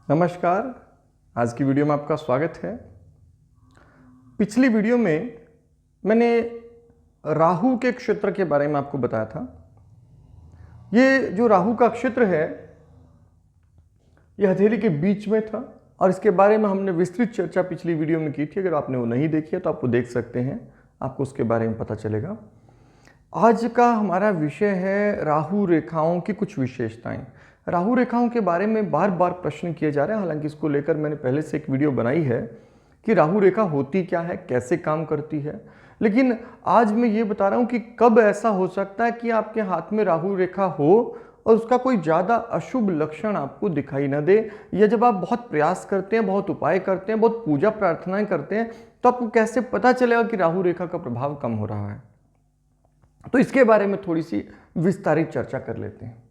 नमस्कार। आज की वीडियो में आपका स्वागत है। पिछली वीडियो में मैंने राहु के क्षेत्र के बारे में आपको बताया था। ये जो राहु का क्षेत्र है यह हथेली के बीच में था और इसके बारे में हमने विस्तृत चर्चा पिछली वीडियो में की थी। अगर आपने वो नहीं देखी है तो आप वो देख सकते हैं, आपको उसके बारे में पता चलेगा। आज का हमारा विषय है राहु रेखाओं की कुछ विशेषताएं। राहु रेखाओं के बारे में बार बार प्रश्न किए जा रहे हैं, हालांकि इसको लेकर मैंने पहले से एक वीडियो बनाई है कि राहु रेखा होती क्या है, कैसे काम करती है। लेकिन आज मैं ये बता रहा हूँ कि कब ऐसा हो सकता है कि आपके हाथ में राहु रेखा हो और उसका कोई ज़्यादा अशुभ लक्षण आपको दिखाई न दे, या जब आप बहुत प्रयास करते हैं, बहुत उपाय करते हैं, बहुत पूजा प्रार्थनाएं करते हैं, तो आपको कैसे पता चलेगा कि राहु रेखा का प्रभाव कम हो रहा है। तो इसके बारे में थोड़ी सी विस्तारित चर्चा कर लेते हैं।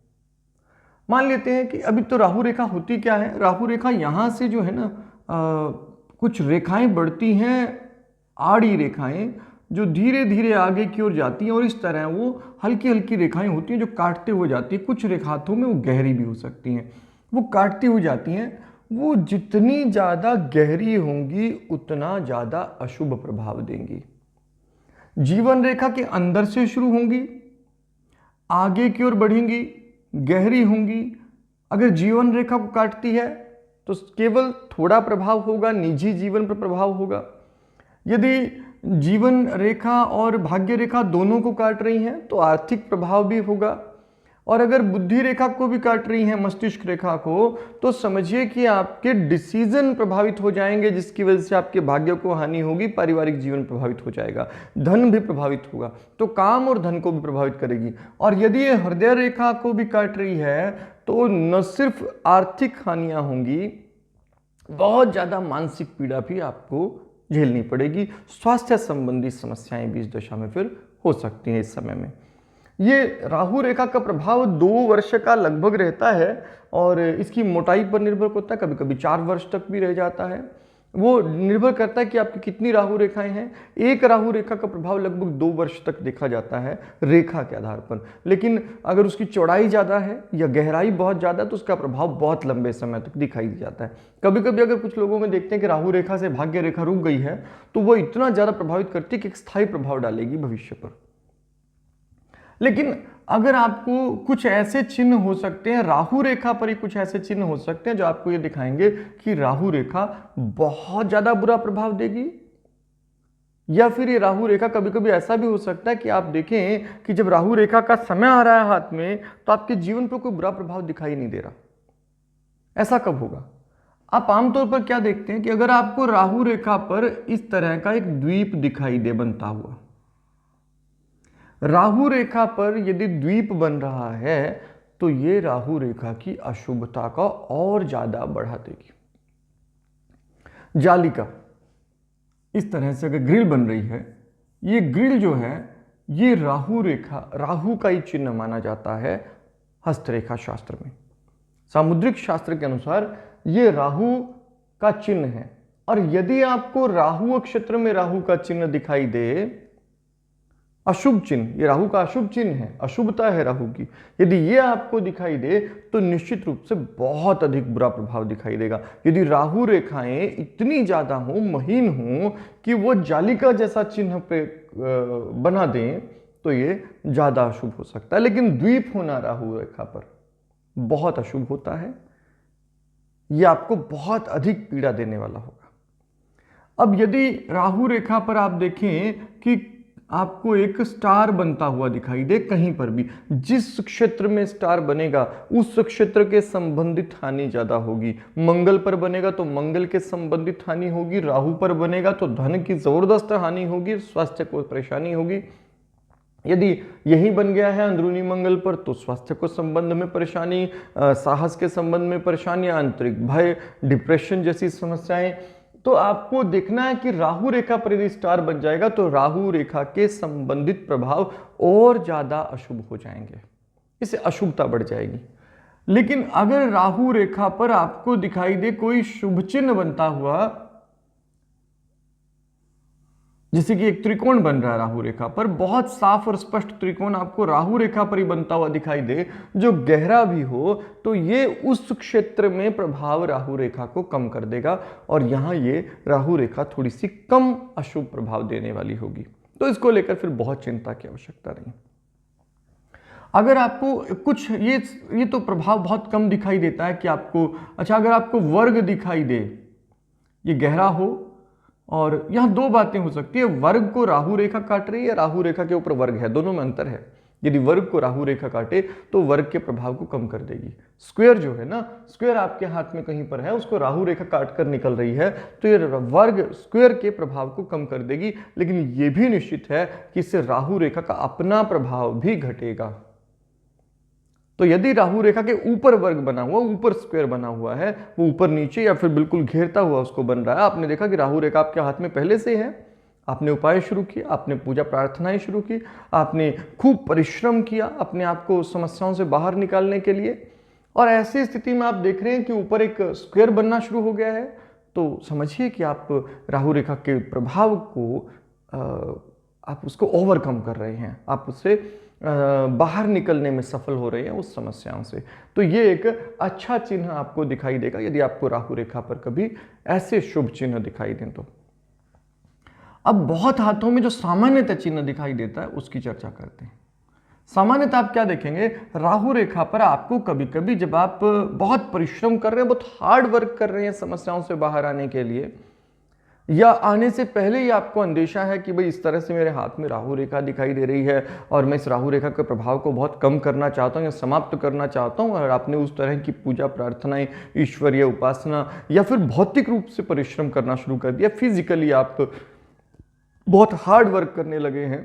मान लेते हैं कि अभी तो राहु रेखा होती क्या है। राहु रेखा यहाँ से जो है ना कुछ रेखाएं बढ़ती हैं, आड़ी रेखाएं जो धीरे धीरे आगे की ओर जाती हैं, और इस तरह वो हल्की हल्की रेखाएं होती हैं जो काटते हुए जाती हैं। कुछ रेखाओं में वो गहरी भी हो सकती हैं, वो काटती हुई जाती हैं। वो जितनी ज़्यादा गहरी होंगी उतना ज़्यादा अशुभ प्रभाव देंगी। जीवन रेखा के अंदर से शुरू होंगी, आगे की ओर बढ़ेंगी, गहरी होंगी। अगर जीवन रेखा को काटती है तो केवल थोड़ा प्रभाव होगा, निजी जीवन पर प्रभाव होगा। यदि जीवन रेखा और भाग्य रेखा दोनों को काट रही हैं तो आर्थिक प्रभाव भी होगा। और अगर बुद्धि रेखा को भी काट रही हैं, मस्तिष्क रेखा को, तो समझिए कि आपके डिसीजन प्रभावित हो जाएंगे, जिसकी वजह से आपके भाग्य को हानि होगी, पारिवारिक जीवन प्रभावित हो जाएगा, धन भी प्रभावित होगा, तो काम और धन को भी प्रभावित करेगी। और यदि ये हृदय रेखा को भी काट रही है तो न सिर्फ आर्थिक हानियां होंगी, बहुत ज्यादा मानसिक पीड़ा भी आपको झेलनी पड़ेगी। स्वास्थ्य संबंधी समस्याएं भी इस दशा में फिर हो सकती हैं। इस समय में ये राहु रेखा का प्रभाव 2 वर्ष का लगभग रहता है और इसकी मोटाई पर निर्भर करता है, कभी कभी 4 वर्ष तक भी रह जाता है। वो निर्भर करता है कि आपकी कितनी राहु रेखाएं हैं। एक राहु रेखा का प्रभाव लगभग 2 वर्ष तक देखा जाता है रेखा के आधार पर, लेकिन अगर उसकी चौड़ाई ज़्यादा है या गहराई बहुत ज़्यादा है तो उसका प्रभाव बहुत लंबे समय तक दिखाई जाता है। कभी कभी अगर कुछ लोगों में देखते हैं कि राहु रेखा से भाग्य रेखा रुक गई है तो वो इतना ज़्यादा प्रभावित करती है कि एक स्थायी प्रभाव डालेगी भविष्य पर। लेकिन अगर आपको कुछ ऐसे चिन्ह हो सकते हैं, राहु रेखा पर ही कुछ ऐसे चिन्ह हो सकते हैं जो आपको ये दिखाएंगे कि राहु रेखा बहुत ज्यादा बुरा प्रभाव देगी। या फिर ये राहु रेखा कभी कभी ऐसा भी हो सकता है कि आप देखें कि जब राहु रेखा का समय आ रहा है हाथ में तो आपके जीवन पर कोई बुरा प्रभाव दिखाई नहीं दे रहा। ऐसा कब होगा? आप आमतौर पर क्या देखते हैं कि अगर आपको राहु रेखा पर इस तरह का एक द्वीप दिखाई दे बनता हुआ, राहु रेखा पर यदि द्वीप बन रहा है तो ये राहु रेखा की अशुभता का और ज्यादा बढ़ा देगी। जालिका इस तरह से अगर ग्रिल बन रही है, ये ग्रिल जो है ये राहु रेखा, राहु का ही चिन्ह माना जाता है हस्तरेखा शास्त्र में। सामुद्रिक शास्त्र के अनुसार ये राहु का चिन्ह है। और यदि आपको राहु क्षेत्र में राहु का चिन्ह दिखाई दे, अशुभ चिन्ह, ये राहु का अशुभ चिन्ह है, अशुभता है राहु की, यदि ये आपको दिखाई दे तो निश्चित रूप से बहुत अधिक बुरा प्रभाव दिखाई देगा। यदि राहु रेखाएं इतनी ज्यादा हो, महीन हो कि वो जालिका जैसा चिन्ह पे बना दें तो ये ज्यादा अशुभ हो सकता है। लेकिन द्वीप होना राहु रेखा पर बहुत अशुभ होता है, ये आपको बहुत अधिक पीड़ा देने वाला होगा। अब यदि राहु रेखा पर आप देखें कि आपको एक स्टार बनता हुआ दिखाई दे कहीं पर भी, जिस क्षेत्र में स्टार बनेगा उस क्षेत्र के संबंधित हानि ज्यादा होगी। मंगल पर बनेगा तो मंगल के संबंधित हानि होगी, राहु पर बनेगा तो धन की जबरदस्त हानि होगी, स्वास्थ्य को परेशानी होगी। यदि यही बन गया है अंदरूनी मंगल पर तो स्वास्थ्य को संबंध में परेशानी, साहस के संबंध में परेशानी, आंतरिक भय, डिप्रेशन जैसी समस्याएं। तो आपको देखना है कि राहु रेखा पर यदि स्टार बन जाएगा तो राहु रेखा के संबंधित प्रभाव और ज्यादा अशुभ हो जाएंगे, इससे अशुभता बढ़ जाएगी। लेकिन अगर राहु रेखा पर आपको दिखाई दे कोई शुभ चिन्ह बनता हुआ, जैसे कि एक त्रिकोण बन रहा है राहु रेखा पर, बहुत साफ और स्पष्ट त्रिकोण आपको राहु रेखा पर ही बनता हुआ दिखाई दे, जो गहरा भी हो, तो ये उस क्षेत्र में प्रभाव राहु रेखा को कम कर देगा और यहां ये राहु रेखा थोड़ी सी कम अशुभ प्रभाव देने वाली होगी। तो इसको लेकर फिर बहुत चिंता की आवश्यकता नहीं। अगर आपको कुछ ये तो प्रभाव बहुत कम दिखाई देता है कि आपको, अच्छा अगर आपको वर्ग दिखाई दे, ये गहरा हो, और यहां दो बातें हो सकती है, वर्ग को राहु रेखा काट रही है या राहु रेखा के ऊपर वर्ग है, दोनों में अंतर है। यदि वर्ग को राहु रेखा काटे तो वर्ग के प्रभाव को कम कर देगी। स्क्वायर जो है ना, स्क्वायर आपके हाथ में कहीं पर है, उसको राहु रेखा काट कर निकल रही है, तो ये वर्ग स्क्वायर के प्रभाव को कम कर देगी, लेकिन ये भी निश्चित है कि इससे राहु रेखा का अपना प्रभाव भी घटेगा। तो यदि राहु रेखा के ऊपर वर्ग बना हुआ, ऊपर स्क्वायर बना हुआ है, वो ऊपर नीचे या फिर बिल्कुल घेरता हुआ उसको बन रहा है, आपने देखा कि राहु रेखा आपके हाथ में पहले से है, आपने उपाय शुरू किया, आपने पूजा प्रार्थनाएं शुरू की, आपने खूब परिश्रम किया अपने आप को समस्याओं से बाहर निकालने के लिए, और ऐसी स्थिति में आप देख रहे हैं कि ऊपर एक स्क्वायर बनना शुरू हो गया है, तो समझिए कि आप राहु रेखा के प्रभाव को आप उसको ओवरकम कर रहे हैं, आप उससे बाहर निकलने में सफल हो रहे हैं उस समस्याओं से। तो ये एक अच्छा चिन्ह आपको दिखाई देगा यदि आपको राहु रेखा पर कभी ऐसे शुभ चिन्ह दिखाई दें तो। अब बहुत हाथों में जो सामान्यतः चिन्ह दिखाई देता है उसकी चर्चा करते हैं। सामान्यतः आप क्या देखेंगे, राहु रेखा पर आपको कभी कभी जब आप बहुत परिश्रम कर रहे हैं, बहुत हार्ड वर्क कर रहे हैं समस्याओं से बाहर आने के लिए, या आने से पहले ही आपको अंदेशा है कि भाई इस तरह से मेरे हाथ में राहु रेखा दिखाई दे रही है और मैं इस राहु रेखा के प्रभाव को बहुत कम करना चाहता हूँ या समाप्त करना चाहता हूँ, और आपने उस तरह की पूजा प्रार्थनाएं, ईश्वरीय उपासना या फिर भौतिक रूप से परिश्रम करना शुरू कर दिया, फिजिकली आप बहुत हार्ड वर्क करने लगे हैं,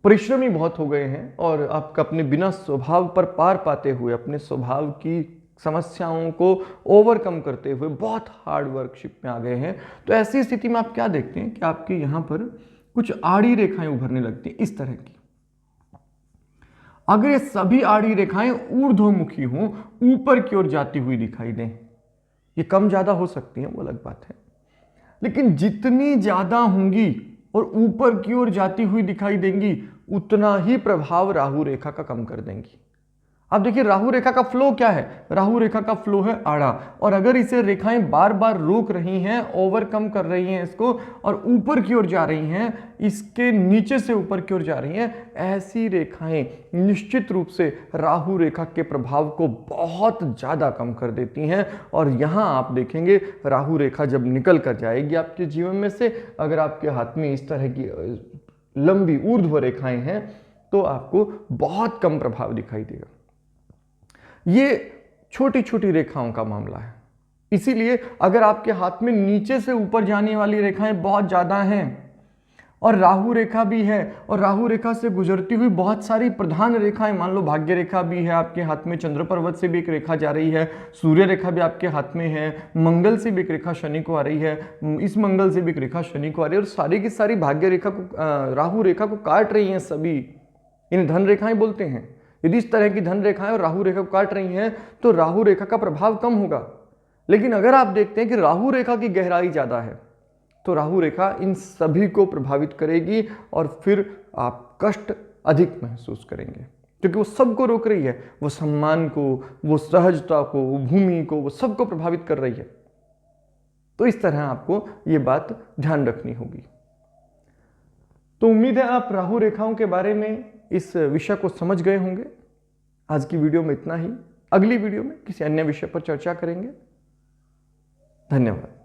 परिश्रमी बहुत हो गए हैं, और आपका अपने बिना स्वभाव पर पार पाते हुए, अपने स्वभाव की समस्याओं को ओवरकम करते हुए बहुत हार्ड वर्कशिप में आ गए हैं, तो ऐसी स्थिति में आप क्या देखते हैं कि आपके यहां पर कुछ आड़ी रेखाएं उभरने लगती हैं इस तरह की। अगर ये सभी आड़ी रेखाएं ऊर्ध्वमुखी हों, ऊपर की ओर जाती हुई दिखाई दें, ये कम ज्यादा हो सकती हैं, वो अलग बात है, लेकिन जितनी ज्यादा होंगी और ऊपर की ओर जाती हुई दिखाई देंगी, उतना ही प्रभाव राहु रेखा का कम कर देंगी। अब देखिए राहु रेखा का फ्लो क्या है, राहु रेखा का फ्लो है आड़ा, और अगर इसे रेखाएं बार बार रोक रही हैं, ओवरकम कर रही हैं इसको, और ऊपर की ओर जा रही हैं, इसके नीचे से ऊपर की ओर जा रही हैं, ऐसी रेखाएं निश्चित रूप से राहु रेखा के प्रभाव को बहुत ज्यादा कम कर देती हैं। और यहां आप देखेंगे राहु रेखा जब निकल कर जाएगी आपके जीवन में से, अगर आपके हाथ में इस तरह की लंबी ऊर्ध्व रेखाएं हैं, तो आपको बहुत कम प्रभाव दिखाई देगा। ये छोटी छोटी रेखाओं का मामला है, इसीलिए अगर आपके हाथ में नीचे से ऊपर जाने वाली रेखाएं बहुत ज्यादा हैं और राहु रेखा भी है, और राहु रेखा से गुजरती हुई बहुत सारी प्रधान रेखाएं, मान लो भाग्य रेखा भी है आपके हाथ में, चंद्र पर्वत से भी एक रेखा जा रही है, सूर्य रेखा भी आपके हाथ में है, मंगल से भी एक रेखा शनि को आ रही है, इस मंगल से भी एक रेखा शनि को आ रही है, और सारी की सारी भाग्य रेखा को, राहु रेखा को काट रही हैं सभी, इन धन रेखाएं बोलते हैं। यदि इस तरह की धन रेखाएं और राहु रेखा को काट रही हैं तो राहु रेखा का प्रभाव कम होगा। लेकिन अगर आप देखते हैं कि राहु रेखा की गहराई ज्यादा है, तो राहु रेखा इन सभी को प्रभावित करेगी और फिर आप कष्ट अधिक महसूस करेंगे, क्योंकि वो सबको रोक रही है, वो सम्मान को, वो सहजता को, वो भूमि को, वो सबको प्रभावित कर रही है। तो इस तरह आपको ये बात ध्यान रखनी होगी। तो उम्मीद है आप राहु रेखाओं के बारे में इस विषय को समझ गए होंगे। आज की वीडियो में इतना ही, अगली वीडियो में किसी अन्य विषय पर चर्चा करेंगे। धन्यवाद।